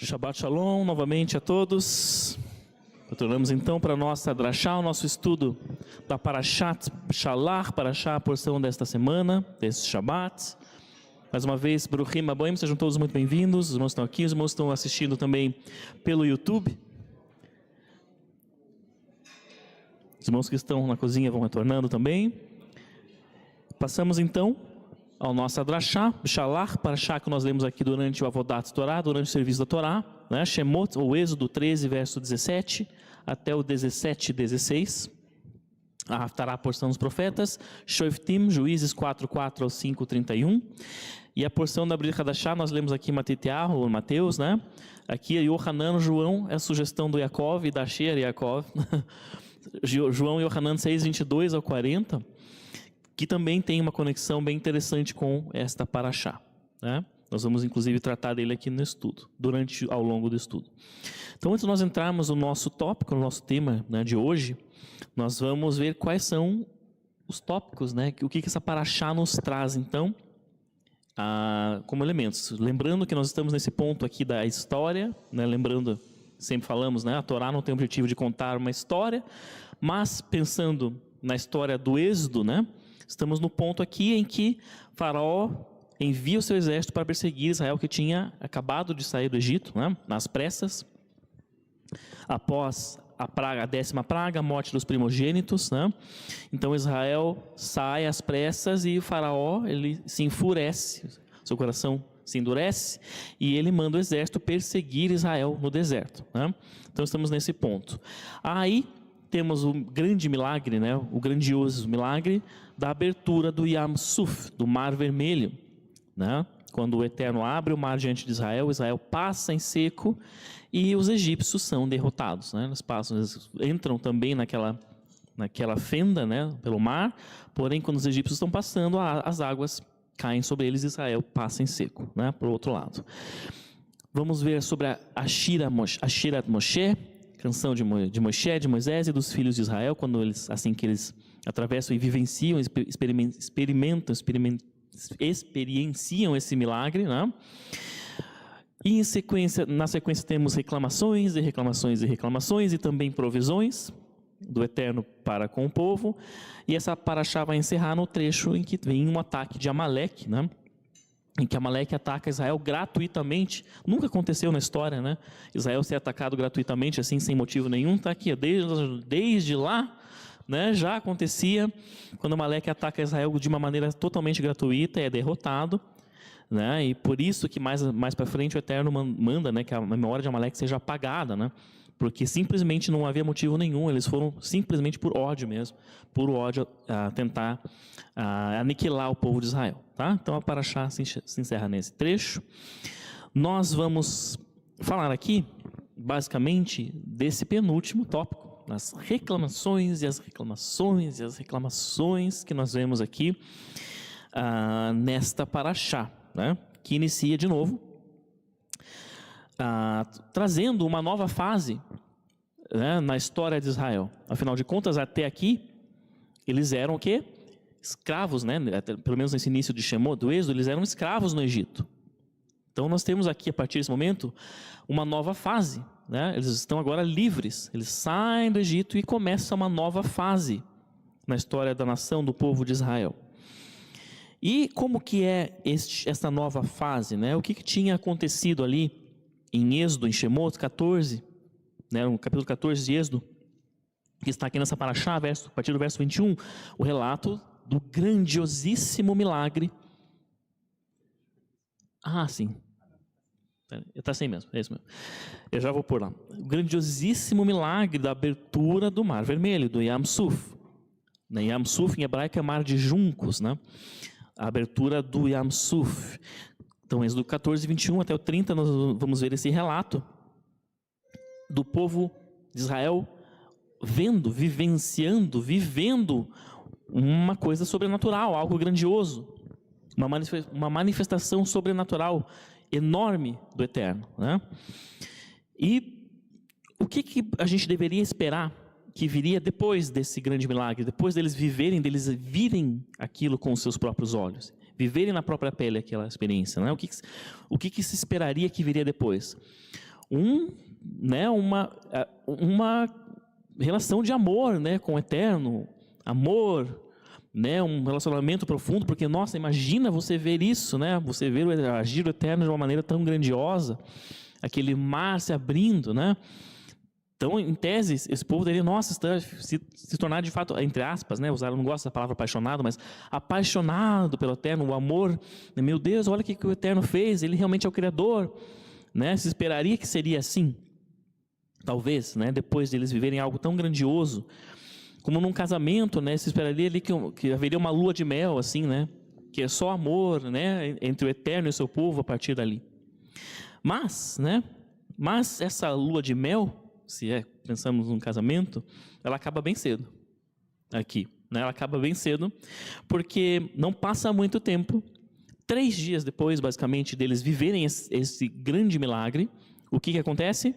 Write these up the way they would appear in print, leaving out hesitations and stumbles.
Shabbat Shalom novamente a todos. Retornamos então para a nossa Drashá, o nosso estudo da Parashat Shalach, Parashá, a porção desta semana, desse Shabbat. Mais uma vez, Bruchim Aboim, sejam todos muito bem-vindos. Os irmãos estão aqui, os irmãos estão assistindo também pelo YouTube. Os irmãos que estão na cozinha vão retornando também. Passamos então ao nosso Drashá, Shalach, Parashá, que nós lemos aqui durante o Avodat Torá, durante o serviço da Torá, né? Shemot, ou Êxodo 13, verso 17, até o 17, 16. A Haftará, a porção dos profetas, Shoftim, Juízes 4, 4 ao 5, 31. E a porção da Brit Hadashá, nós lemos aqui Matiteah, ou Mateus, né? Aqui Yohanan, João, é a sugestão do Yaakov e da Asher Yaakov. João e Yohanan 6, 22 ao 40. Que também tem uma conexão bem interessante com esta Parashá, né? Nós vamos inclusive tratar dele aqui no estudo, ao longo do estudo. Então, antes de nós entrarmos no nosso tópico, no nosso tema, né, de hoje, nós vamos ver quais são os tópicos, né, o que essa Parashá nos traz, então, como elementos. Lembrando que nós estamos nesse ponto aqui da história, né, lembrando, sempre falamos, né, a Torá não tem o objetivo de contar uma história, mas pensando na história do Êxodo, né, estamos no ponto aqui em que Faraó envia o seu exército para perseguir Israel, que tinha acabado de sair do Egito, né, nas pressas, após a 10ª praga, a morte dos primogênitos, né? Então Israel sai às pressas e o Faraó, ele se enfurece, seu coração se endurece e ele manda o exército perseguir Israel no deserto, né? Então estamos nesse ponto. Aí temos o grande milagre, né? O grandioso milagre da abertura do Yam Suf, do Mar Vermelho, né? Quando o Eterno abre o mar diante de Israel, Israel passa em seco e os egípcios são derrotados, né? Eles entram também naquela fenda, né? Pelo mar, porém quando os egípcios estão passando, as águas caem sobre eles e Israel passa em seco, né? Para o outro lado. Vamos ver sobre a Shirat Moshe, canção de Moshe, de Moisés e dos filhos de Israel, quando eles, assim que eles atravessam e vivenciam, experienciam esse milagre, né? E na sequência temos reclamações e também provisões do Eterno para com o povo. E essa Parashá vai encerrar no trecho em que vem um ataque de Amaleque, né? Em que Amaleque ataca Israel gratuitamente. Nunca aconteceu na história, né? Israel ser atacado gratuitamente, assim, sem motivo nenhum. Está aqui, desde lá, né, já acontecia quando Amaleque ataca Israel de uma maneira totalmente gratuita, é derrotado, né, e por isso que mais para frente o Eterno manda, né, que a memória de Amaleque seja apagada, né, porque simplesmente não havia motivo nenhum, eles foram simplesmente por ódio mesmo, por ódio a tentar aniquilar o povo de Israel, tá? Então a Parashá se encerra nesse trecho. Nós vamos falar aqui basicamente desse penúltimo tópico, as reclamações que nós vemos aqui nesta Parashá, né? Que inicia de novo, trazendo uma nova fase, né, na história de Israel. Afinal de contas, até aqui, eles eram o quê? Escravos, né? Pelo menos nesse início de Shemot, do Êxodo, eles eram escravos no Egito. Então nós temos aqui, a partir desse momento, uma nova fase, né? Eles estão agora livres, eles saem do Egito e começa uma nova fase na história da nação, do povo de Israel. E como que é esta nova fase, né? O que tinha acontecido ali em Êxodo, em Shemot 14, né? No capítulo 14 de Êxodo, que está aqui nessa Parashá, a partir do verso 21, o relato do grandiosíssimo milagre. Sim. Está assim mesmo, é isso mesmo. Eu já vou pôr lá. O grandiosíssimo milagre da abertura do Mar Vermelho, do Yam Suf. Yam Suf em hebraico é mar de juncos, né? A abertura do Yam Suf. Então, Êxodo 14, 21 até o 30, nós vamos ver esse relato do povo de Israel vivendo uma coisa sobrenatural, algo grandioso, uma manifestação sobrenatural enorme do Eterno, né? E o que a gente deveria esperar que viria depois desse grande milagre, depois deles virem aquilo com os seus próprios olhos, viverem na própria pele aquela experiência, né? O que se esperaria que viria depois? uma relação de amor, né, com o eterno, amor, né, um relacionamento profundo, porque, nossa, imagina você ver isso, né, você ver o agir do eterno de uma maneira tão grandiosa, aquele mar se abrindo, né. Então, em tese, esse povo deveria, se tornar de fato, entre aspas, né, eu não gosto da palavra apaixonado, mas apaixonado pelo eterno, o amor, né, meu Deus, olha o que o eterno fez, ele realmente é o Criador, né, se esperaria que seria assim, talvez, né, depois de eles viverem algo tão grandioso, como num casamento, né, se esperaria ali que haveria uma lua de mel, assim, né, que é só amor, né, entre o eterno e o seu povo a partir dali. Mas essa lua de mel, pensamos num casamento, ela acaba bem cedo aqui, né? Ela acaba bem cedo, porque não passa muito tempo, 3 dias depois, basicamente, deles viverem esse grande milagre, o que acontece?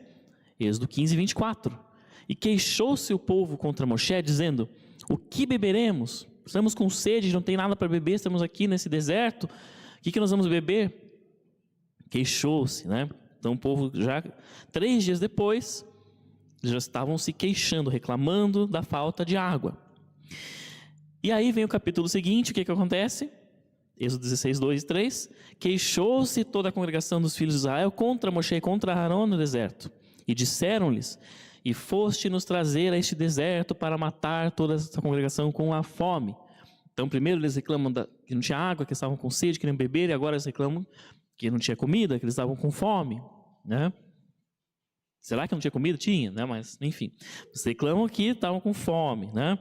Êxodo 15, 24. E queixou-se o povo contra Moshe, dizendo: o que beberemos? Estamos com sede, não tem nada para beber, estamos aqui nesse deserto, o que nós vamos beber? Queixou-se, né? Então o povo já, 3 dias depois, já estavam se queixando, reclamando da falta de água. E aí vem o capítulo seguinte, o que acontece? Êxodo 16, 2 e 3. Queixou-se toda a congregação dos filhos de Israel contra Moshe e contra Arão no deserto. E disseram-lhes: e foste nos trazer a este deserto para matar toda essa congregação com a fome. Então primeiro eles reclamam que não tinha água, que estavam com sede, queriam beber, e agora eles reclamam que não tinha comida, que eles estavam com fome, né? Será que não tinha comida? Tinha, né? Mas, enfim, vocês reclamam que estavam com fome, né?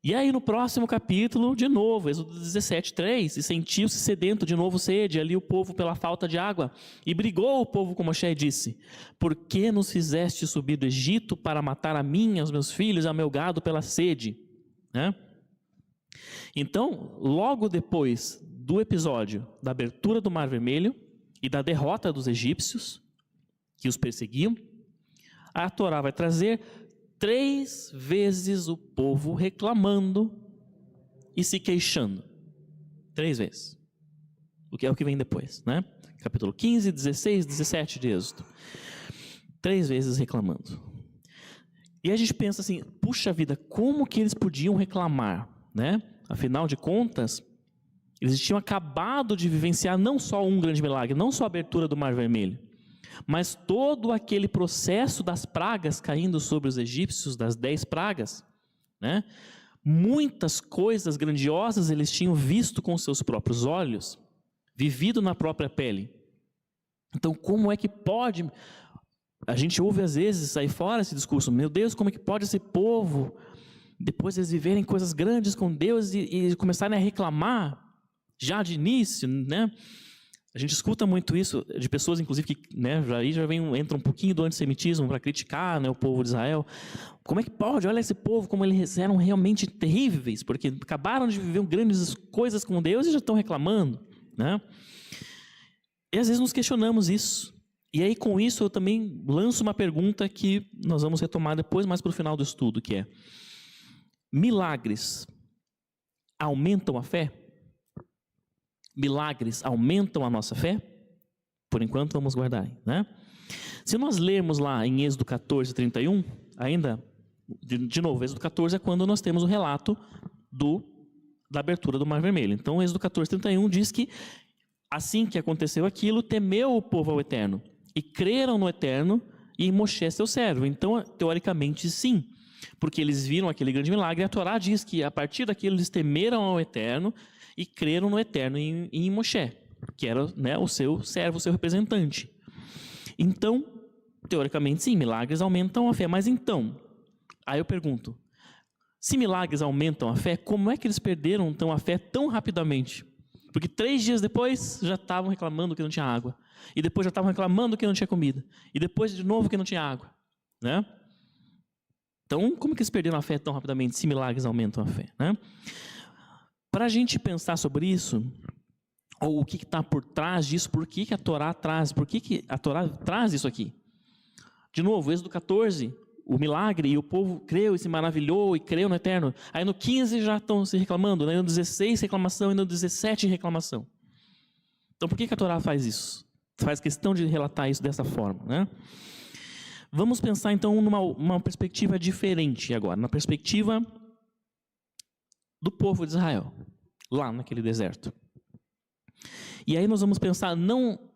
E aí no próximo capítulo, de novo, Êxodo 17, 3, e sentiu-se sedento, de novo sede, ali o povo pela falta de água, e brigou o povo com Moshe e disse: por que nos fizeste subir do Egito para matar a mim, aos meus filhos, a meu gado pela sede? Né? Então, logo depois do episódio da abertura do Mar Vermelho e da derrota dos egípcios, que os perseguiam, a Torá vai trazer 3 vezes o povo reclamando e se queixando. 3 vezes. O que é o que vem depois, né? Capítulo 15, 16, 17 de Êxodo. 3 vezes reclamando. E a gente pensa assim, puxa vida, como que eles podiam reclamar, né? Afinal de contas, eles tinham acabado de vivenciar não só um grande milagre, não só a abertura do Mar Vermelho, mas todo aquele processo das pragas caindo sobre os egípcios, das 10 pragas, né? Muitas coisas grandiosas eles tinham visto com seus próprios olhos, vivido na própria pele. Então, como é que pode... A gente ouve às vezes sair fora esse discurso, meu Deus, como é que pode esse povo, depois eles viverem coisas grandes com Deus e começarem a reclamar, já de início, né? A gente escuta muito isso de pessoas, inclusive, que, né, entra um pouquinho do antissemitismo para criticar, né, o povo de Israel. Como é que pode? Olha esse povo, como eles eram realmente terríveis, porque acabaram de viver grandes coisas com Deus e já estão reclamando, né? E às vezes nos questionamos isso. E aí com isso eu também lanço uma pergunta que nós vamos retomar depois, mais para o final do estudo, que é: milagres aumentam a fé? Milagres aumentam a nossa fé? Por enquanto vamos guardar aí, né? Se nós lermos lá em Êxodo 14, 31, ainda, de novo, Êxodo 14 é quando nós temos o relato da abertura do Mar Vermelho. Então Êxodo 14, 31 diz que assim que aconteceu aquilo, temeu o povo ao Eterno, e creram no Eterno e em Moshe seu servo. Então, teoricamente, sim, porque eles viram aquele grande milagre, e a Torá diz que a partir daquilo eles temeram ao Eterno e creram no Eterno e em Moshe, que era, né, o seu servo, o seu representante. Então, teoricamente sim, milagres aumentam a fé. Mas então, aí eu pergunto, se milagres aumentam a fé, como é que eles perderam então a fé tão rapidamente? Porque 3 dias depois já estavam reclamando que não tinha água, e depois já estavam reclamando que não tinha comida, e depois de novo que não tinha água, né? Então, como que eles perderam a fé tão rapidamente, se milagres aumentam a fé, né? Para a gente pensar sobre isso, ou o que está por trás disso, por que a Torá traz, isso aqui? De novo, Êxodo 14, o milagre, e o povo creu e se maravilhou e creu no Eterno. Aí no 15 já estão se reclamando, né? No 16 reclamação e no 17 reclamação. Então por que a Torá faz isso? faz questão de relatar isso dessa forma, né? Vamos pensar então numa perspectiva diferente agora, na perspectiva do povo de Israel, lá naquele deserto. E aí nós vamos pensar não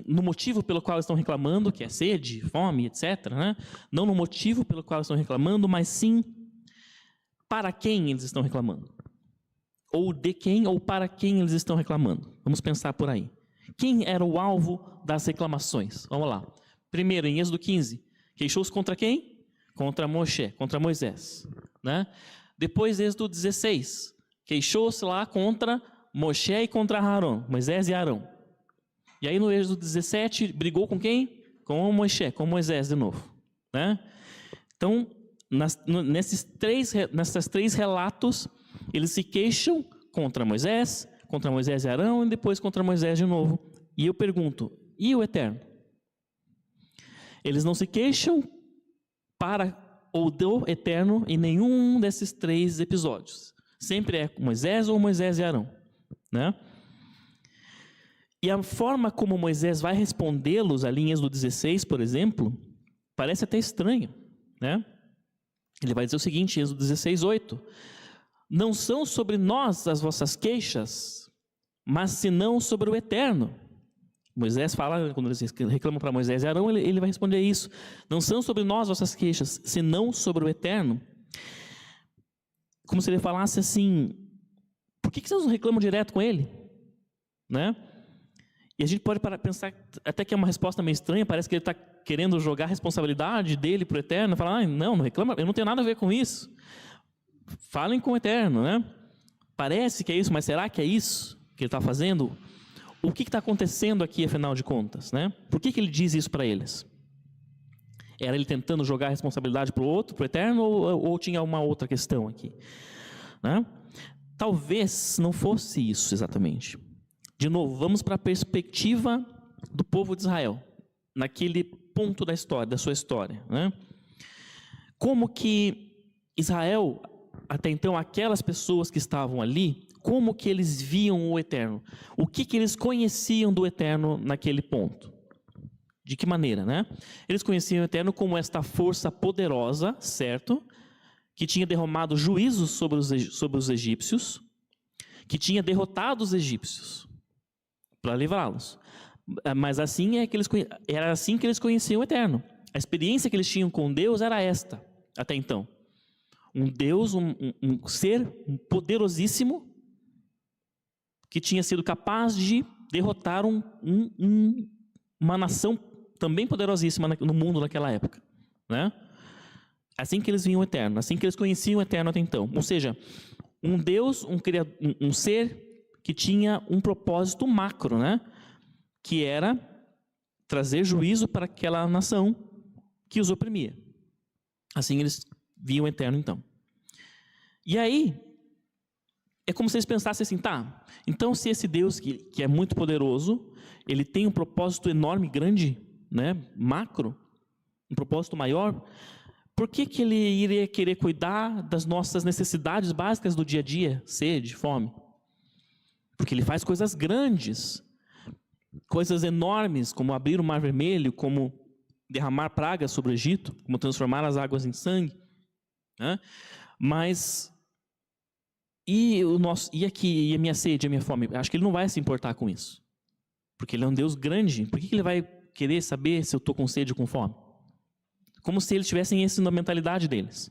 no motivo pelo qual estão reclamando, que é sede, fome, etc., né? Não no motivo pelo qual estão reclamando, mas sim para quem eles estão reclamando. Ou de quem ou para quem eles estão reclamando. Vamos pensar por aí. Quem era o alvo das reclamações? Vamos lá. Primeiro, em Êxodo 15, queixou-se contra quem? Contra Moshe, contra Moisés, né? Depois, Êxodo 16, queixou-se lá contra Moshe e contra Arão, Moisés e Arão. E aí no Êxodo 17, brigou com quem? Com Moshe, com Moisés de novo, né? Então, nesses três relatos, eles se queixam contra Moisés e Arão, e depois contra Moisés de novo. E eu pergunto, e o Eterno? Eles não se queixam para ou do Eterno em nenhum desses 3 episódios. Sempre é Moisés ou Moisés e Arão, né? E a forma como Moisés vai respondê-los ali em Êxodo 16, por exemplo, parece até estranho, né? Ele vai dizer o seguinte, Êxodo 16, 8. Não são sobre nós as vossas queixas, mas senão sobre o Eterno. Moisés fala, quando eles reclamam para Moisés e Arão, ele vai responder isso. Não são sobre nós vossas queixas, senão sobre o Eterno. Como se ele falasse assim, por que vocês não reclamam direto com ele? Né? E a gente pode pensar até que é uma resposta meio estranha, parece que ele está querendo jogar a responsabilidade dele para o Eterno, falar, não reclama, eu não tenho nada a ver com isso. Falem com o Eterno, né? Parece que é isso, mas será que é isso que ele está fazendo? O que está acontecendo aqui, afinal de contas, né? Por que ele diz isso para eles? Era ele tentando jogar a responsabilidade para o outro, para o Eterno, ou tinha uma outra questão aqui? Né? Talvez não fosse isso exatamente. De novo, vamos para a perspectiva do povo de Israel, naquele ponto da história, da sua história, né? Como que Israel, até então, aquelas pessoas que estavam ali, como que eles viam o Eterno? O que eles conheciam do Eterno naquele ponto? De que maneira, né? Eles conheciam o Eterno como esta força poderosa, certo? Que tinha derramado juízos sobre os egípcios, que tinha derrotado os egípcios para livrá-los. Mas assim era assim que eles conheciam o Eterno. A experiência que eles tinham com Deus era esta, até então. Um Deus, um ser poderosíssimo, que tinha sido capaz de derrotar uma nação também poderosíssima no mundo naquela época, né? Assim que eles viam o Eterno, assim que eles conheciam o Eterno até então. Ou seja, um Deus, um ser que tinha um propósito macro, né? Que era trazer juízo para aquela nação que os oprimia. Assim eles viam o Eterno então. E aí, é como se eles pensassem assim, tá, então se esse Deus que é muito poderoso, ele tem um propósito enorme, grande, né, macro, um propósito maior, por que ele iria querer cuidar das nossas necessidades básicas do dia a dia, sede, fome? Porque ele faz coisas grandes, coisas enormes, como abrir o Mar Vermelho, como derramar pragas sobre o Egito, como transformar as águas em sangue, né? Mas e a minha sede, a minha fome? Acho que ele não vai se importar com isso. Porque ele é um Deus grande. Por que ele vai querer saber se eu estou com sede ou com fome? Como se eles tivessem isso na mentalidade deles.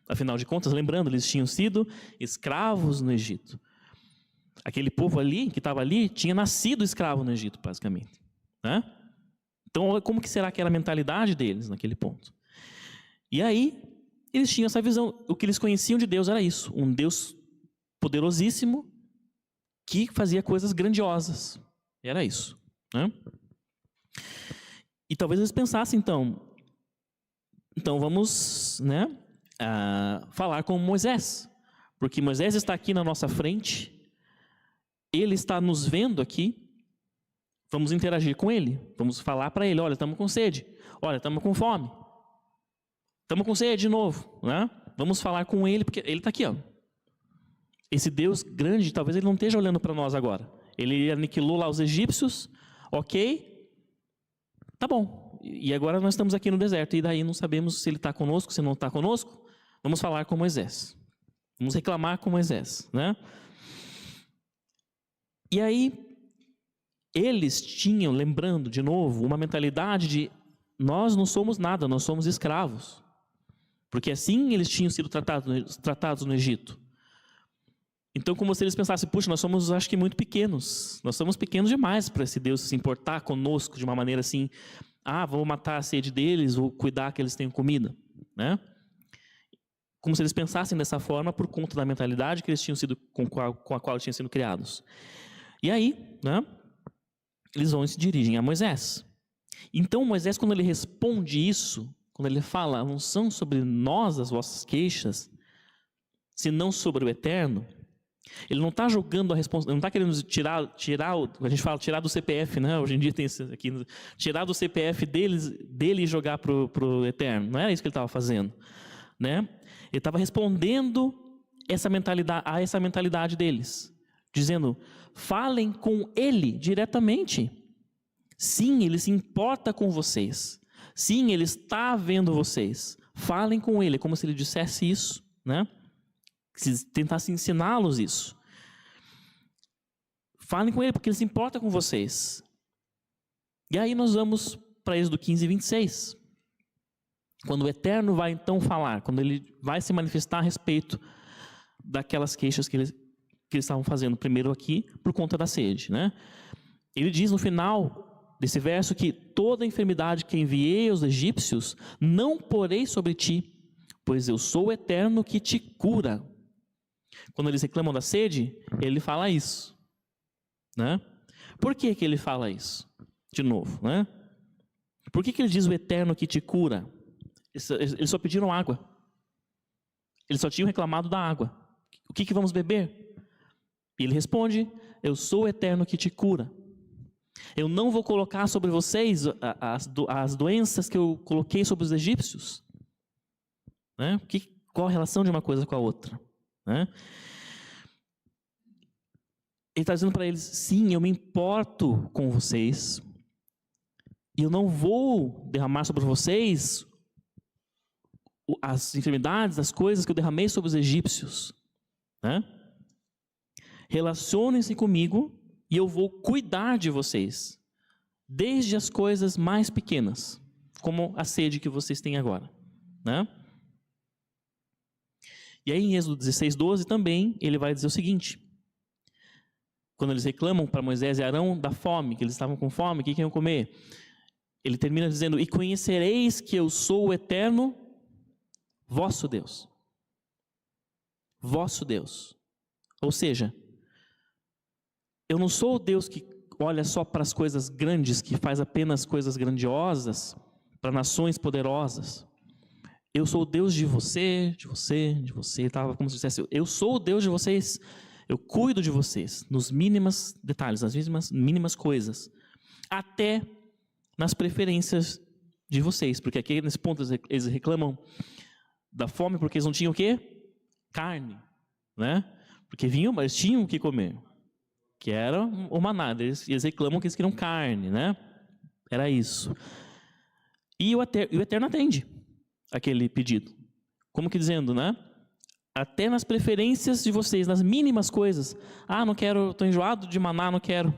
Afinal de contas, lembrando, eles tinham sido escravos no Egito. Aquele povo ali, que estava ali, tinha nascido escravo no Egito, basicamente. Né? Então, como que será que era a mentalidade deles naquele ponto? E aí, eles tinham essa visão. O que eles conheciam de Deus era isso. Um Deus poderosíssimo que fazia coisas grandiosas. Era isso, né? E talvez eles pensassem, então vamos, né, falar com Moisés, porque Moisés está aqui na nossa frente, ele está nos vendo aqui, vamos interagir com ele, vamos falar para ele, olha, estamos com sede, olha, estamos com fome, estamos com sede de novo, né? Vamos falar com ele, porque ele está aqui, ó. Esse Deus grande, talvez ele não esteja olhando para nós agora. Ele aniquilou lá os egípcios, Ok, tá bom. E agora nós estamos aqui no deserto, e daí não sabemos se ele está conosco, se não está conosco. Vamos falar com Moisés. Vamos reclamar com Moisés, né? E aí, eles tinham, lembrando de novo, uma mentalidade de nós não somos nada, nós somos escravos. Porque assim eles tinham sido tratados no Egito. Então, como se eles pensassem, puxa, nós somos, acho que, muito pequenos. Nós somos pequenos demais para esse Deus se importar conosco de uma maneira assim, vamos matar a sede deles, ou cuidar que eles tenham comida, né? Como se eles pensassem dessa forma por conta da mentalidade que eles tinham sido, com a qual eles tinham sido criados. E aí, né, eles vão e se dirigem a Moisés. Então, Moisés, quando ele responde isso, quando ele fala, não são sobre nós as vossas queixas, senão sobre o Eterno, ele não está jogando a responsabilidade, não está querendo tirar, a gente fala tirar do CPF, né? Hoje em dia tem isso aqui, tirar do CPF dele e jogar para o Eterno. Não era isso que ele estava fazendo, né? Ele estava respondendo a essa mentalidade deles, dizendo, falem com ele diretamente. Sim, ele se importa com vocês. Sim, ele está vendo vocês. Falem com ele, como se ele dissesse isso, né? Se tentasse ensiná-los isso. Falem com ele, porque ele se importa com vocês. E aí nós vamos para Êxodo 15, 26. Quando o Eterno vai então falar, quando ele vai se manifestar a respeito daquelas queixas que eles estavam fazendo, primeiro aqui, por conta da sede, né? Ele diz no final desse verso que toda a enfermidade que enviei aos egípcios, não porei sobre ti, pois eu sou o Eterno que te cura. Quando eles reclamam da sede, ele fala isso, né? Por que ele fala isso? De novo, né? Por que ele diz o Eterno que te cura? Eles só pediram água. Eles só tinham reclamado da água. O que vamos beber? E ele responde, eu sou o Eterno que te cura. Eu não vou colocar sobre vocês as doenças que eu coloquei sobre os egípcios. Né? Qual a relação de uma coisa com a outra? Né? Ele está dizendo para eles, sim, eu me importo com vocês. E eu não vou derramar sobre vocês as enfermidades, as coisas que eu derramei sobre os egípcios. Né? Relacionem-se comigo e eu vou cuidar de vocês. Desde as coisas mais pequenas, como a sede que vocês têm agora. Né? E aí em Êxodo 16, 12 também, ele vai dizer o seguinte. Quando eles reclamam para Moisés e Arão da fome, que eles estavam com fome, o que iam comer? Ele termina dizendo, e conhecereis que eu sou o Eterno, vosso Deus. Vosso Deus. Ou seja, eu não sou o Deus que olha só para as coisas grandes, que faz apenas coisas grandiosas, para nações poderosas. Eu sou o Deus de você, de você, de você. Estava como se dissesse, eu sou o Deus de vocês, eu cuido de vocês, nos mínimos detalhes, nas mínimas coisas. Até nas preferências de vocês. Porque aqui nesse ponto eles reclamam da fome porque eles não tinham o quê? Carne, né? Porque eles tinham o que comer, que era o maná. Eles reclamam que eles queriam carne, né? Era isso. E o Eterno atende aquele pedido. Como que dizendo, né? Até nas preferências de vocês, nas mínimas coisas. Não quero, estou enjoado de maná, não quero.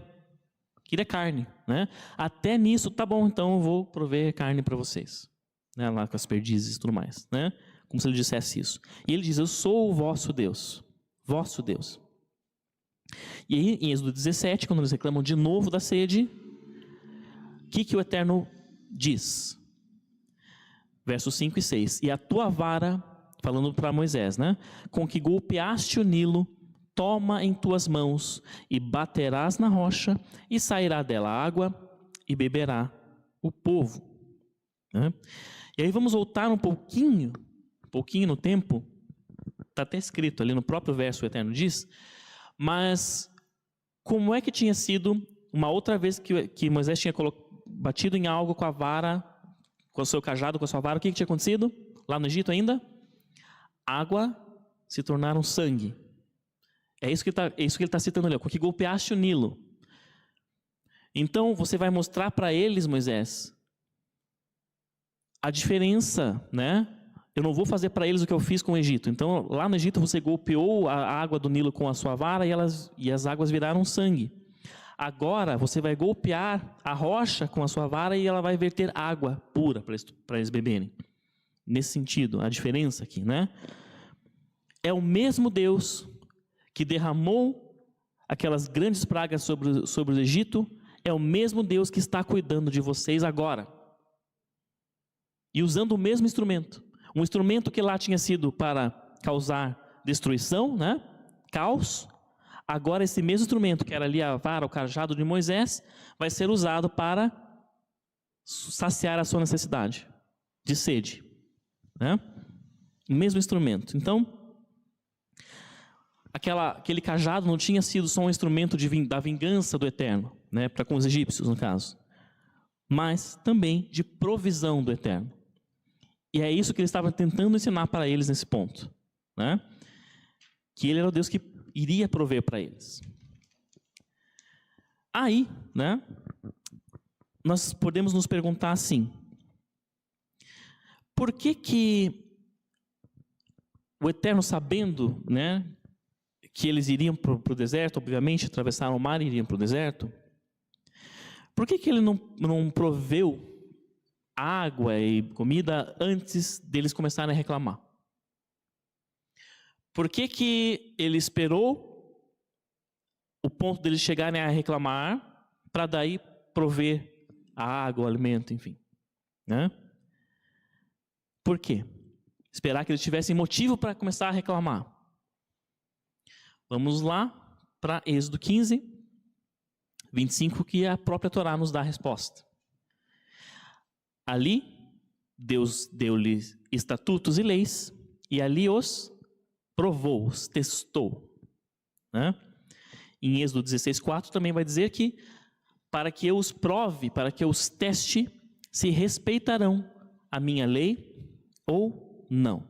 Queria carne, né? Até nisso, tá bom, então eu vou prover carne para vocês. Né? Lá com as perdizes e tudo mais, né? Como se ele dissesse isso. E ele diz, eu sou o vosso Deus. Vosso Deus. E aí, em Êxodo 17, quando eles reclamam de novo da sede, o que o Eterno diz? Versos 5 e 6. E a tua vara, falando para Moisés, né? Com que golpeaste o Nilo, toma em tuas mãos, e baterás na rocha, e sairá dela água, e beberá o povo. Né? E aí vamos voltar um pouquinho no tempo. Está até escrito ali no próprio verso, o Eterno diz. Mas como é que tinha sido uma outra vez que Moisés tinha batido em algo com a vara, com o seu cajado, com a sua vara, o que tinha acontecido? Lá no Egito ainda? Água se tornaram sangue. É isso que ele está citando ali, com que golpeaste o Nilo. Então você vai mostrar para eles, Moisés, a diferença, né? Eu não vou fazer para eles o que eu fiz com o Egito. Então lá no Egito você golpeou a água do Nilo com a sua vara e as águas viraram sangue. Agora você vai golpear a rocha com a sua vara e ela vai verter água pura para eles beberem. Nesse sentido, a diferença aqui, né? É o mesmo Deus que derramou aquelas grandes pragas sobre o Egito, é o mesmo Deus que está cuidando de vocês agora. E usando o mesmo instrumento. Um instrumento que lá tinha sido para causar destruição, né? Caos. Agora esse mesmo instrumento, que era ali a vara, o cajado de Moisés, vai ser usado para saciar a sua necessidade de sede, né? O mesmo instrumento. Então, aquele cajado não tinha sido só um instrumento da vingança do Eterno, né? Para com os egípcios, no caso, mas também de provisão do Eterno. E é isso que ele estava tentando ensinar para eles nesse ponto, né? Que ele era o Deus que iria prover para eles. Aí, né, nós podemos nos perguntar assim: por que o Eterno, sabendo, né, que eles iriam para o deserto, obviamente, atravessaram o mar e iriam para o deserto, por que ele não proveu água e comida antes deles começarem a reclamar? Por que ele esperou o ponto deles chegarem a reclamar para daí prover a água, o alimento, enfim, né? Por quê? Esperar que eles tivessem motivo para começar a reclamar. Vamos lá para Êxodo 15, 25, que a própria Torá nos dá a resposta. Ali, Deus deu-lhes estatutos e leis, e ali os provou, os testou, né? Em Êxodo 16:4 também vai dizer que para que eu os prove, para que eu os teste, se respeitarão a minha lei ou não.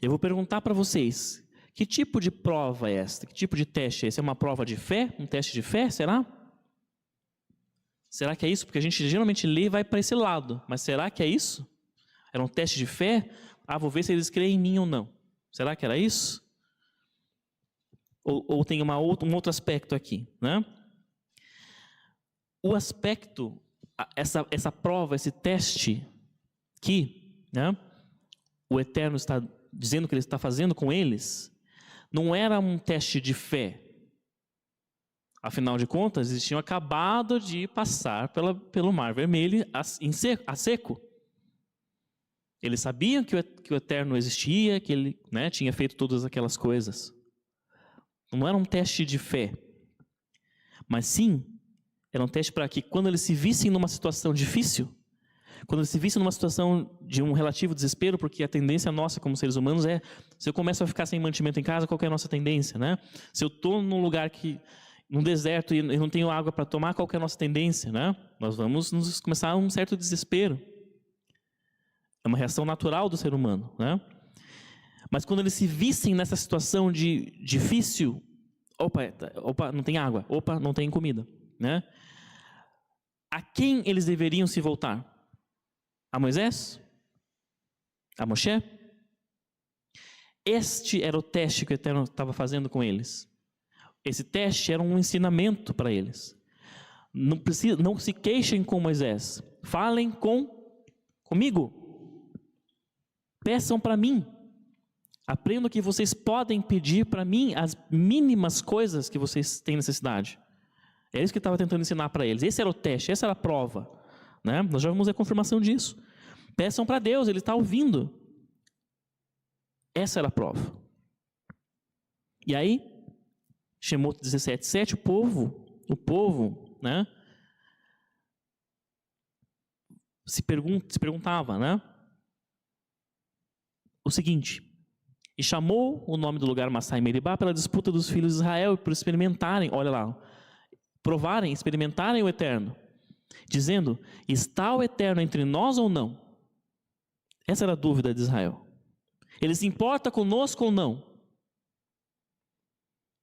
Eu vou perguntar para vocês, que tipo de prova é esta? Que tipo de teste é esse? É uma prova de fé? Um teste de fé, será? Será que é isso? Porque a gente geralmente lê e vai para esse lado, mas será que é isso? Era um teste de fé? Vou ver se eles creem em mim ou não. Será que era isso? Ou tem um outro aspecto aqui, né? O aspecto, essa prova, esse teste que, né, o Eterno está dizendo que ele está fazendo com eles, não era um teste de fé. Afinal de contas, eles tinham acabado de passar pelo Mar Vermelho a seco. Eles sabiam que o Eterno existia, que ele, né, tinha feito todas aquelas coisas. Não era um teste de fé, mas sim, era um teste para que quando eles se vissem numa situação difícil, quando eles se vissem numa situação de um relativo desespero, porque a tendência nossa como seres humanos é, se eu começo a ficar sem mantimento em casa, qual que é a nossa tendência, né? Se eu estou num lugar num deserto e não tenho água para tomar, qual que é a nossa tendência, né? Nós vamos começar um certo desespero. É uma reação natural do ser humano, né? Mas quando eles se vissem nessa situação de difícil, opa, não tem água, opa, não tem comida, né? A quem eles deveriam se voltar? A Moisés? A Moshe? Este era o teste que o Eterno estava fazendo com eles. Esse teste era um ensinamento para eles. Não se queixem com Moisés. Falem comigo. Peçam para mim. Aprendam que vocês podem pedir para mim as mínimas coisas que vocês têm necessidade. É isso que ele estava tentando ensinar para eles. Esse era o teste, essa era a prova, né? Nós já vamos ver a confirmação disso. Peçam para Deus, Ele está ouvindo. Essa era a prova. E aí, Shemot 17:7, o povo, né, se perguntava, né, o seguinte: e chamou o nome do lugar Massá e Meribá pela disputa dos filhos de Israel e por experimentarem, olha lá, provarem, experimentarem o Eterno, dizendo: está o Eterno entre nós ou não? Essa era a dúvida de Israel. Ele se importa conosco ou não?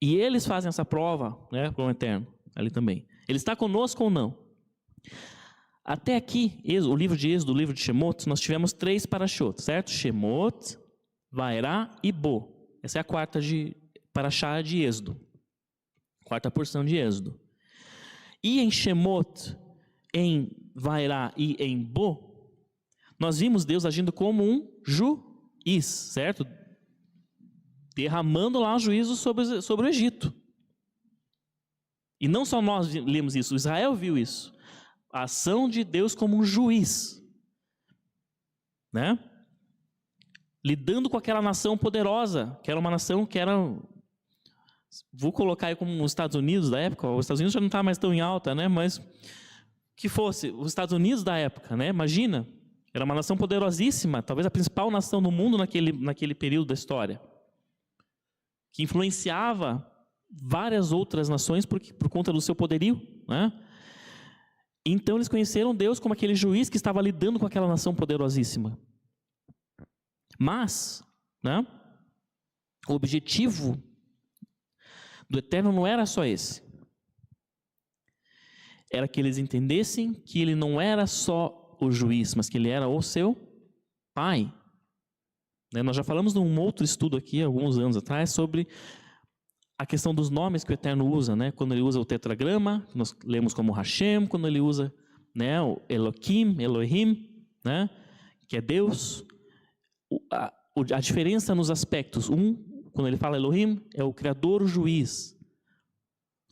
E eles fazem essa prova, né, com o Eterno, ali também. Ele está conosco ou não? Até aqui, o livro de Êxodo, o livro de Shemot, nós tivemos 3 parashot, certo? Shemot, Vairá e Bo. Essa é a quarta parashá de Êxodo. Quarta porção de Êxodo. E em Shemot, em Vairá e em Bo, nós vimos Deus agindo como um juiz, certo? Derramando lá o juízo sobre o Egito. E não só nós lemos isso, Israel viu isso. A ação de Deus como um juiz, né? Lidando com aquela nação poderosa, que era uma nação que era... Vou colocar aí como os Estados Unidos da época. Os Estados Unidos já não está mais tão em alta, né? Mas que fosse os Estados Unidos da época, né? Imagina, era uma nação poderosíssima, talvez a principal nação do mundo naquele período da história, que influenciava várias outras nações por conta do seu poderio, né? Então eles conheceram Deus como aquele juiz que estava lidando com aquela nação poderosíssima. Mas, né, o objetivo do Eterno não era só esse. Era que eles entendessem que ele não era só o juiz, mas que ele era o seu pai. Nós já falamos num outro estudo aqui, alguns anos atrás, sobre a questão dos nomes que o Eterno usa, né? Quando ele usa o tetragrama, nós lemos como Hashem, quando ele usa, né, o Elohim, Elohim, né, que é Deus. A diferença nos aspectos, quando ele fala Elohim, é o Criador, o juiz,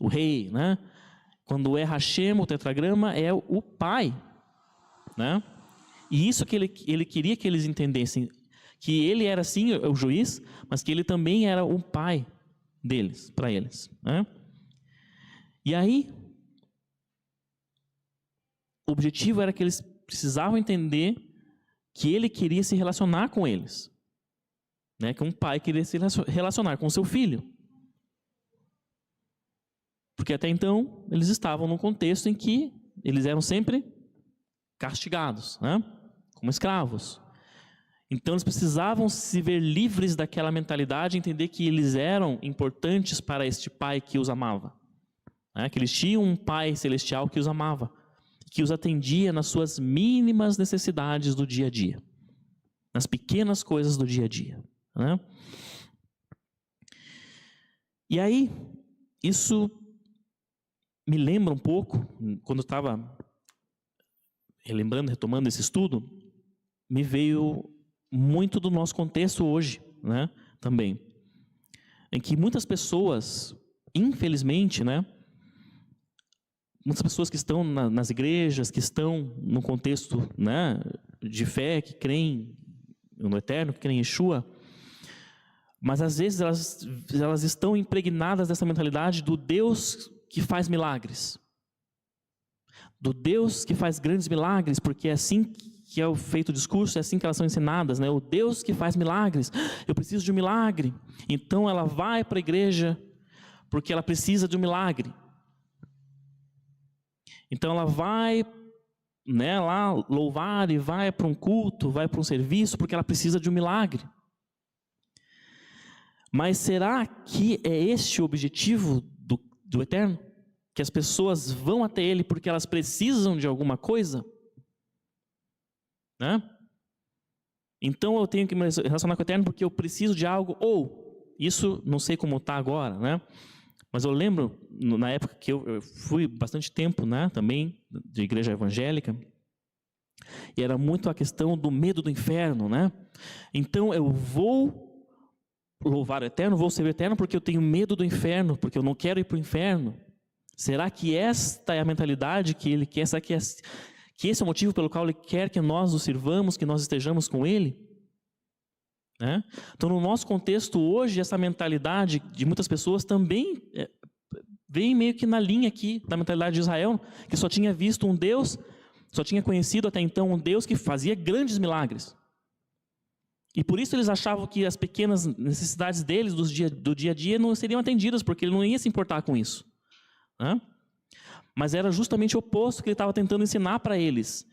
o rei, né? Quando é Hashem, o tetragrama, é o pai, né? E isso que ele queria que eles entendessem, que ele era sim o juiz, mas que ele também era um pai deles, para eles, né? E aí, o objetivo era que eles precisavam entender que ele queria se relacionar com eles, né? Que um pai queria se relacionar com seu filho. Porque até então, eles estavam num contexto em que eles eram sempre castigados, né? Como escravos. Então eles precisavam se ver livres daquela mentalidade, entender que eles eram importantes para este pai que os amava, né? Que eles tinham um pai celestial que os amava, que os atendia nas suas mínimas necessidades do dia a dia, nas pequenas coisas do dia a dia, né? E aí, isso me lembra um pouco, quando eu estava retomando esse estudo, me veio muito do nosso contexto hoje, né, também, em que muitas pessoas, infelizmente, né, muitas pessoas que estão nas igrejas, que estão no contexto, né, de fé, que creem no Eterno, que creem em Yeshua, mas às vezes elas estão impregnadas dessa mentalidade do Deus que faz milagres, do Deus que faz grandes milagres, porque é assim que é feito o discurso, é assim que elas são ensinadas, né? O Deus que faz milagres, eu preciso de um milagre. Então ela vai para a igreja porque ela precisa de um milagre. Então ela vai, né, lá louvar e vai para um culto, vai para um serviço porque ela precisa de um milagre. Mas será que é este o objetivo do Eterno? Que as pessoas vão até Ele porque elas precisam de alguma coisa? Né? Então eu tenho que me relacionar com o Eterno porque eu preciso de algo, ou, isso não sei como está agora, né? Mas eu lembro, na época que eu fui bastante tempo, né, também, de igreja evangélica, e era muito a questão do medo do inferno, né? Então eu vou louvar o Eterno, vou servir o Eterno porque eu tenho medo do inferno, porque eu não quero ir para o inferno. Será que esta é a mentalidade que Ele quer? Será que esse é o motivo pelo qual Ele quer que nós o sirvamos, que nós estejamos com Ele? Né? Então, no nosso contexto hoje, essa mentalidade de muitas pessoas também vem meio que na linha aqui da mentalidade de Israel, que só tinha visto um Deus, só tinha conhecido até então um Deus que fazia grandes milagres. E por isso eles achavam que as pequenas necessidades deles do dia a dia não seriam atendidas, porque Ele não ia se importar com isso. Né? Mas era justamente o oposto que Ele estava tentando ensinar para eles,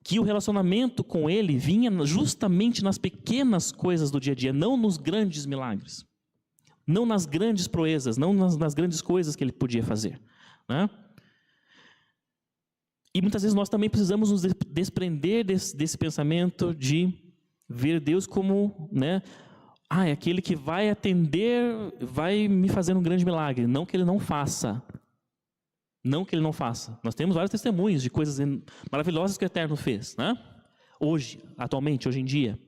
que o relacionamento com Ele vinha justamente nas pequenas coisas do dia a dia, não nos grandes milagres, não nas grandes proezas, não nas grandes coisas que Ele podia fazer. Né? E muitas vezes nós também precisamos nos desprender desse pensamento de ver Deus como, né, é aquele que vai atender, vai me fazer um grande milagre. Não que ele não faça. Não que ele não faça. Nós temos vários testemunhos de coisas maravilhosas que o Eterno fez, né? Hoje, atualmente, hoje em dia.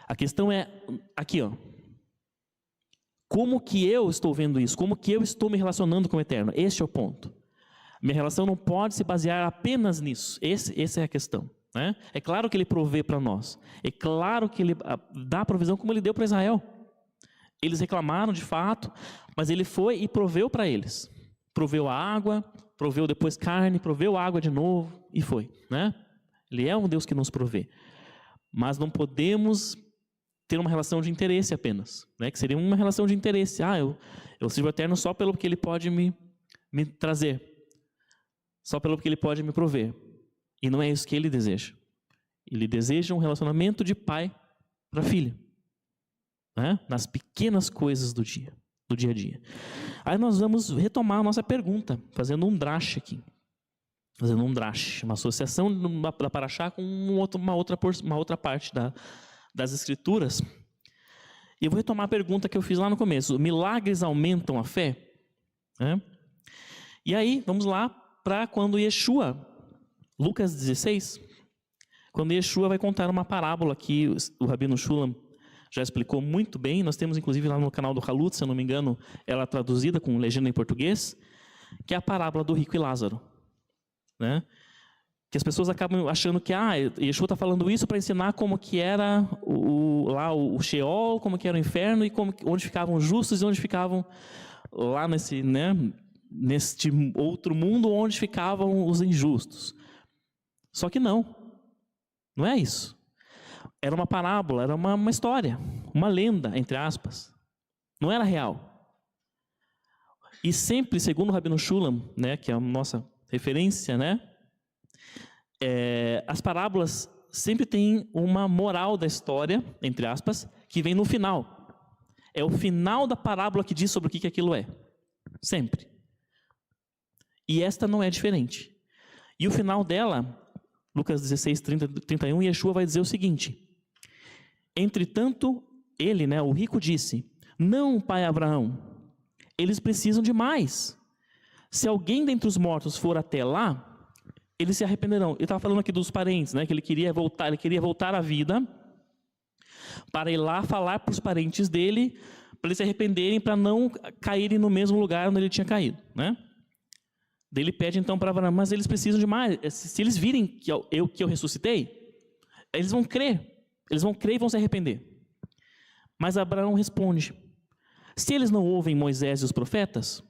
A questão é aqui, ó. Como que eu estou vendo isso? Como que eu estou me relacionando com o Eterno? Este é o ponto. Minha relação não pode se basear apenas nisso. Essa é a questão, né? É claro que ele provê para nós. É claro que ele dá a provisão como ele deu para Israel. Eles reclamaram de fato, mas ele foi e proveu para eles. Proveu a água, proveu depois carne, proveu água de novo e foi, né? Ele é um Deus que nos provê. Mas não podemos ter uma relação de interesse apenas, né? Que seria uma relação de interesse. Eu sirvo o Eterno só pelo que ele pode me trazer. Só pelo que ele pode me prover. E não é isso que ele deseja. Ele deseja um relacionamento de pai para filho, né? Nas pequenas coisas do dia a dia. Aí nós vamos retomar a nossa pergunta, fazendo um drash aqui. Fazendo um drash, uma associação da Paraxá com uma outra parte das Escrituras. E eu vou retomar a pergunta que eu fiz lá no começo. Milagres aumentam a fé? E aí, vamos lá para quando Yeshua, Lucas 16, quando Yeshua vai contar uma parábola que o Rabino Shulam já explicou muito bem. Nós temos inclusive lá no canal do Halut, se eu não me engano, ela é traduzida com legenda em português, que é a parábola do rico e Lázaro, né? Que as pessoas acabam achando que Yeshua está falando isso para ensinar como que era o Sheol, como que era o inferno e onde ficavam os justos e onde ficavam lá neste outro mundo onde ficavam os injustos. Só que não é isso. Era uma parábola, era uma história, uma lenda, entre aspas. Não era real. E sempre, segundo o Rabino Shulam, né, que é a nossa referência, né, as parábolas sempre têm uma moral da história, entre aspas, que vem no final. É o final da parábola que diz sobre o que aquilo é. Sempre. E esta não é diferente. E o final dela, Lucas 16, 31, Yeshua vai dizer o seguinte: entretanto, ele, o rico, disse: não, pai Abraão, eles precisam de mais. Se alguém dentre os mortos for até lá, eles se arrependerão. Ele estava falando aqui dos parentes, que ele queria voltar à vida, para ir lá falar para os parentes dele, para eles se arrependerem, para não caírem no mesmo lugar onde ele tinha caído, né? Daí ele pede então para Abraão: mas eles precisam de mais. Se eles virem que eu ressuscitei, eles vão crer. Eles vão crer e vão se arrepender. Mas Abraão responde: se eles não ouvem Moisés e os profetas,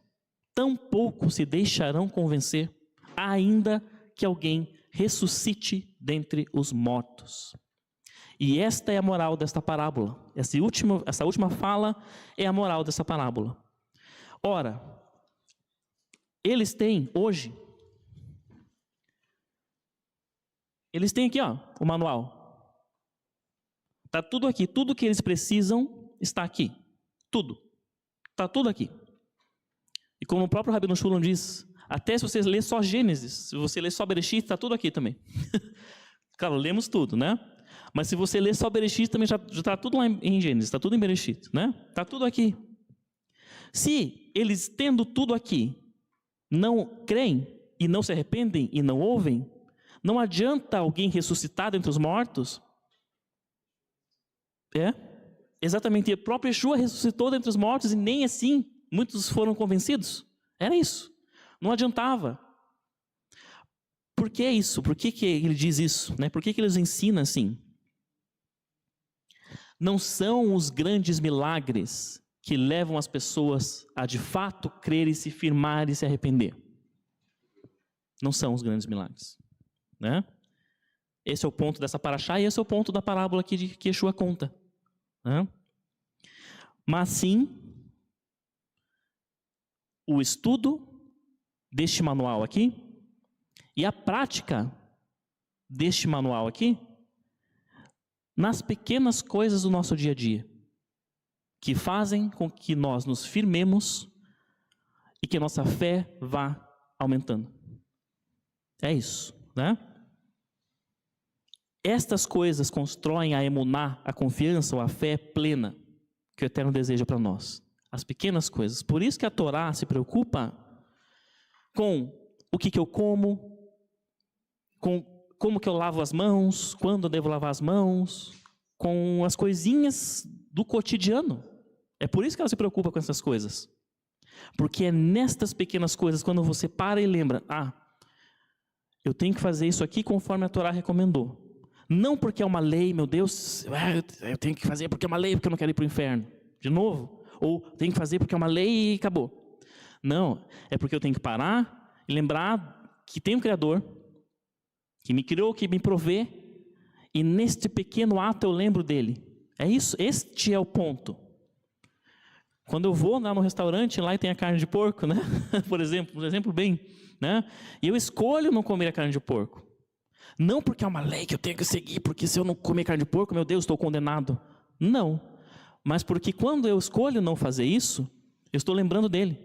tampouco se deixarão convencer, ainda que alguém ressuscite dentre os mortos. E esta é a moral desta parábola. Essa última fala é a moral dessa parábola. Ora, eles têm hoje, eles têm aqui, o manual. Está tudo aqui, tudo que eles precisam está aqui. Tudo. Está tudo aqui. E como o próprio Rabino Shulam diz, até se você ler só Gênesis, se você ler só Bereshit, está tudo aqui também. Claro, lemos tudo, né? Mas se você ler só Bereshit, também já está tudo lá em Gênesis, está tudo em Bereshit, né? Está tudo aqui. Se eles, tendo tudo aqui, não creem e não se arrependem e não ouvem, não adianta alguém ressuscitar dentre os mortos. Exatamente. E o próprio Yeshua ressuscitou dentre os mortos e nem assim muitos foram convencidos. Era isso. Não adiantava. Por que isso? Por que ele diz isso? Por que ele nos ensina assim? Não são os grandes milagres que levam as pessoas a de fato crer e se firmar e se arrepender. Não são os grandes milagres, né? Esse é o ponto dessa paraxá e esse é o ponto da parábola que Yeshua conta, né? Mas sim, o estudo deste manual aqui e a prática deste manual aqui nas pequenas coisas do nosso dia a dia, que fazem com que nós nos firmemos e que nossa fé vá aumentando. É isso, né? Estas coisas constroem a emuná, a confiança ou a fé plena que o Eterno deseja para nós. As pequenas coisas. Por isso que a Torá se preocupa com o que eu como, com como que eu lavo as mãos, quando eu devo lavar as mãos, com as coisinhas do cotidiano. É por isso que ela se preocupa com essas coisas. Porque é nestas pequenas coisas, quando você para e lembra, eu tenho que fazer isso aqui conforme a Torá recomendou. Não porque é uma lei, meu Deus, eu tenho que fazer porque é uma lei, porque eu não quero ir para o inferno. De novo. Ou tenho que fazer porque é uma lei e acabou. Não, é porque eu tenho que parar e lembrar que tem um Criador, que me criou, que me provê, e neste pequeno ato eu lembro dele. É isso, este é o ponto. Quando eu vou lá no restaurante, lá tem a carne de porco, né? Por exemplo, um exemplo bem, né? E eu escolho não comer a carne de porco. Não porque é uma lei que eu tenho que seguir, porque se eu não comer carne de porco, meu Deus, estou condenado. Não. Mas porque quando eu escolho não fazer isso, eu estou lembrando dele.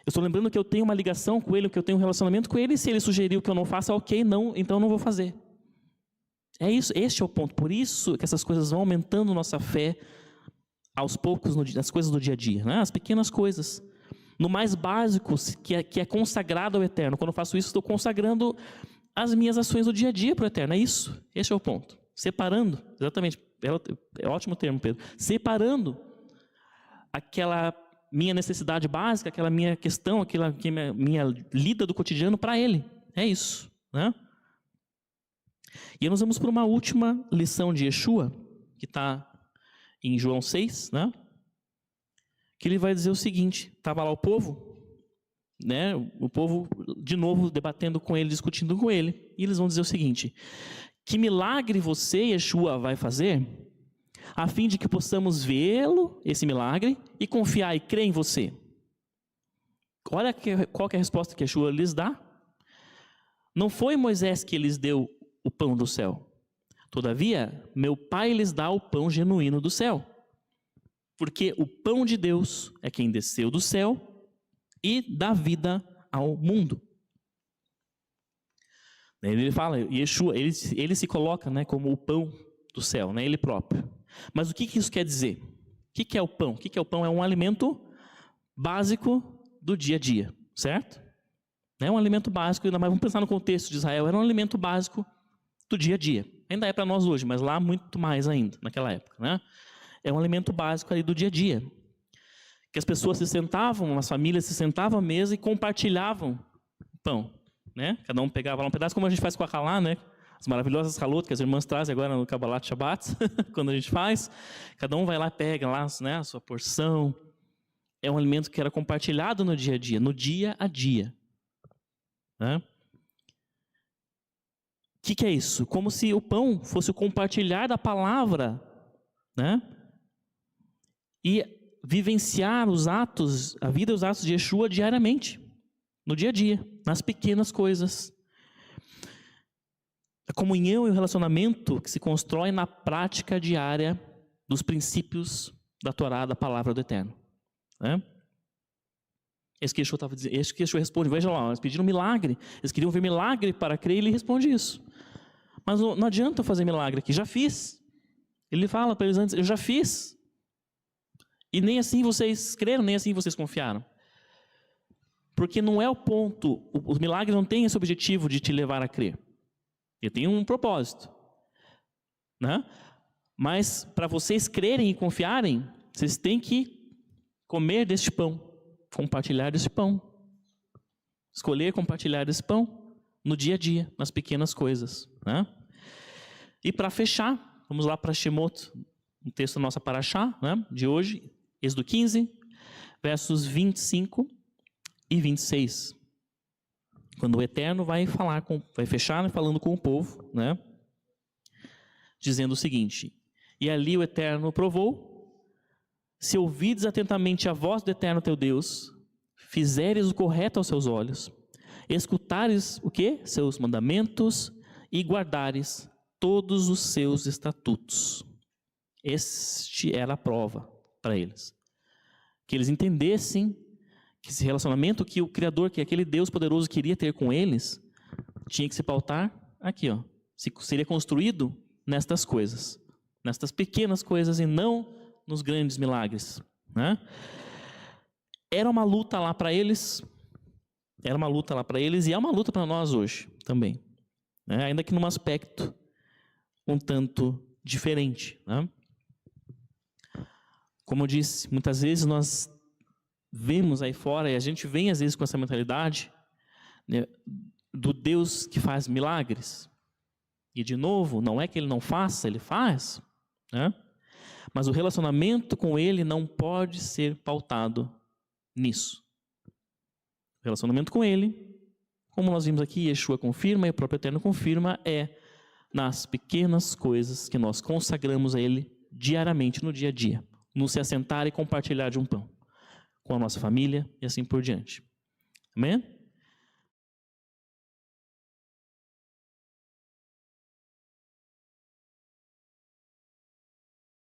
Eu estou lembrando que eu tenho uma ligação com ele, que eu tenho um relacionamento com ele, e se ele sugeriu que eu não faça, ok, não, então eu não vou fazer. É isso, este é o ponto. Por isso que essas coisas vão aumentando nossa fé aos poucos nas coisas do dia a dia, né? As pequenas coisas. No mais básico, que é consagrado ao Eterno. Quando eu faço isso, estou consagrando as minhas ações do dia a dia para o Eterno. É isso, este é o ponto. Separando, exatamente, é ótimo termo, Pedro. Separando aquela minha necessidade básica, aquela minha questão, aquela minha lida do cotidiano para Ele. É isso, né? E nós vamos para uma última lição de Yeshua, que está em João 6, né? Que ele vai dizer o seguinte: estava lá o povo, né? O povo de novo debatendo com ele, discutindo com ele, e eles vão dizer o seguinte: que milagre você, Yeshua, vai fazer, a fim de que possamos vê-lo, esse milagre, e confiar e crer em você? Olha qual que é a resposta que Yeshua lhes dá. Não foi Moisés que lhes deu o pão do céu. Todavia, meu Pai lhes dá o pão genuíno do céu. Porque o pão de Deus é quem desceu do céu e dá vida ao mundo. Ele fala, Yeshua, ele se coloca, né, como o pão do céu, né, ele próprio. Mas o que isso quer dizer? O que é o pão? O que é o pão? É um alimento básico do dia a dia, certo? É um alimento básico, ainda mais vamos pensar no contexto de Israel, era um alimento básico do dia a dia. Ainda é para nós hoje, mas lá muito mais ainda, naquela época, né? É um alimento básico ali do dia a dia. Que as pessoas se sentavam, as famílias se sentavam à mesa e compartilhavam o pão, né? Cada um pegava lá um pedaço, como a gente faz com a halá, né? As maravilhosas halotas que as irmãs trazem agora no Kabbalat Shabbat, quando a gente faz. Cada um vai lá e pega lá, né, a sua porção. É um alimento que era compartilhado no dia a dia. Né? O que é isso? Como se o pão fosse o compartilhar da palavra, né? E vivenciar os atos, a vida e os atos de Yeshua diariamente, no dia a dia, nas pequenas coisas. A comunhão e o relacionamento que se constrói na prática diária dos princípios da Torá, da palavra do Eterno. Né? Esse que Yeshua estava dizendo, esse que Yeshua responde, veja lá, eles pediram milagre, eles queriam ver milagre para crer, e ele responde isso. Mas não adianta eu fazer milagre aqui, já fiz. Ele fala para eles antes, eu já fiz. E nem assim vocês creram, nem assim vocês confiaram. Porque não é o ponto, os milagres não têm esse objetivo de te levar a crer. Ele tem um propósito. Né? Mas para vocês crerem e confiarem, vocês têm que comer deste pão, compartilhar desse pão. Escolher compartilhar desse pão no dia a dia, nas pequenas coisas. Né? E para fechar, vamos lá para Shemot, um texto da nossa Parashá, né, de hoje, Êxodo 15, versos 25 e 26. Quando o Eterno vai fechar falando com o povo, né, dizendo o seguinte: e ali o Eterno provou, se ouvides atentamente a voz do Eterno teu Deus, fizeres o correto aos seus olhos, escutares o quê? Seus mandamentos e guardares todos os seus estatutos. Este era a prova para eles. Que eles entendessem que esse relacionamento que o Criador, que aquele Deus poderoso queria ter com eles, tinha que se pautar aqui, ó. Seria construído nestas coisas, nestas pequenas coisas e não nos grandes milagres, né? Era uma luta lá para eles, e é uma luta para nós hoje também, né? Ainda que num aspecto um tanto diferente, né? Como eu disse, muitas vezes nós vemos aí fora, e a gente vem às vezes com essa mentalidade, né, do Deus que faz milagres. E de novo, não é que ele não faça, ele faz, né? Mas o relacionamento com ele não pode ser pautado nisso. O relacionamento com ele, como nós vimos aqui, Yeshua confirma e o próprio Eterno confirma, é nas pequenas coisas que nós consagramos a ele diariamente, no dia a dia. No se assentar e compartilhar de um pão com a nossa família e assim por diante. Amém?